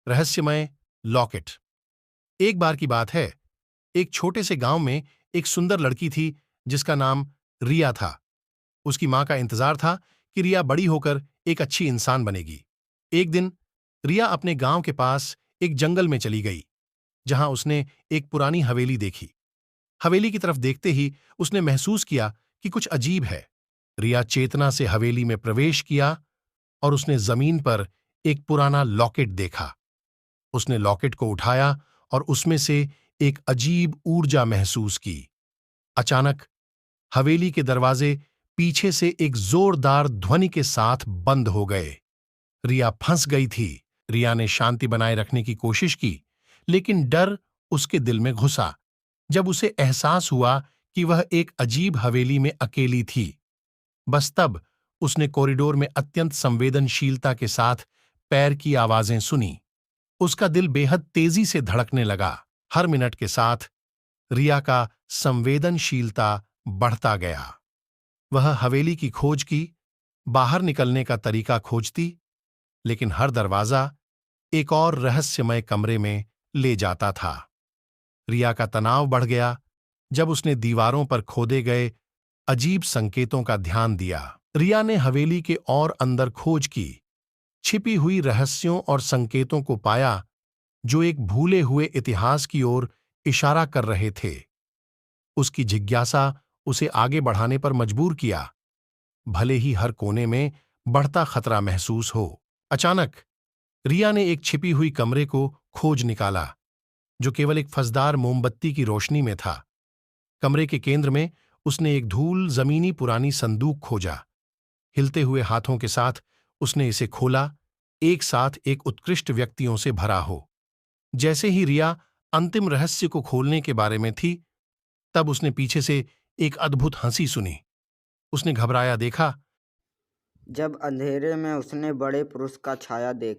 रहस्यमय लॉकेट। एक बार की बात है, एक छोटे से गांव में एक सुंदर लड़की थी जिसका नाम रिया था। उसकी मां का इंतजार था कि रिया बड़ी होकर एक अच्छी इंसान बनेगी। एक दिन रिया अपने गांव के पास एक जंगल में चली गई, जहां उसने एक पुरानी हवेली देखी। हवेली की तरफ देखते ही उसने महसूस किया कि कुछ अजीब है। रिया चेतना से हवेली में प्रवेश किया और उसने जमीन पर एक पुराना लॉकेट देखा। उसने लॉकेट को उठाया और उसमें से एक अजीब ऊर्जा महसूस की। अचानक हवेली के दरवाजे पीछे से एक जोरदार ध्वनि के साथ बंद हो गए। रिया फंस गई थी। रिया ने शांति बनाए रखने की कोशिश की, लेकिन डर उसके दिल में घुसा जब उसे एहसास हुआ कि वह एक अजीब हवेली में अकेली थी। बस तब उसने कॉरिडोर में अत्यंत संवेदनशीलता के साथ पैर की आवाजें सुनी। उसका दिल बेहद तेजी से धड़कने लगा। हर मिनट के साथ रिया का संवेदनशीलता बढ़ता गया। वह हवेली की खोज की, बाहर निकलने का तरीका खोजती, लेकिन हर दरवाजा एक और रहस्यमय कमरे में ले जाता था। रिया का तनाव बढ़ गया जब उसने दीवारों पर खोदे गए अजीब संकेतों का ध्यान दिया। रिया ने हवेली के और अंदर खोज की, छिपी हुई रहस्यों और संकेतों को पाया जो एक भूले हुए इतिहास की ओर इशारा कर रहे थे। उसकी जिज्ञासा उसे आगे बढ़ाने पर मजबूर किया, भले ही हर कोने में बढ़ता खतरा महसूस हो। अचानक रिया ने एक छिपी हुई कमरे को खोज निकाला, जो केवल एक फंसदार मोमबत्ती की रोशनी में था। कमरे के केंद्र में उसने एक धूल जमीनी पुरानी संदूक खोजा। हिलते हुए हाथों के साथ उसने इसे खोला, एक साथ एक उत्कृष्ट व्यक्तियों से भरा हो। जैसे ही रिया अंतिम रहस्य को खोलने के बारे में थी, तब उसने पीछे से एक अद्भुत हंसी सुनी। उसने घबराया देखा। जब अंधेरे में उसने बड़े पुरुष का छाया देखा।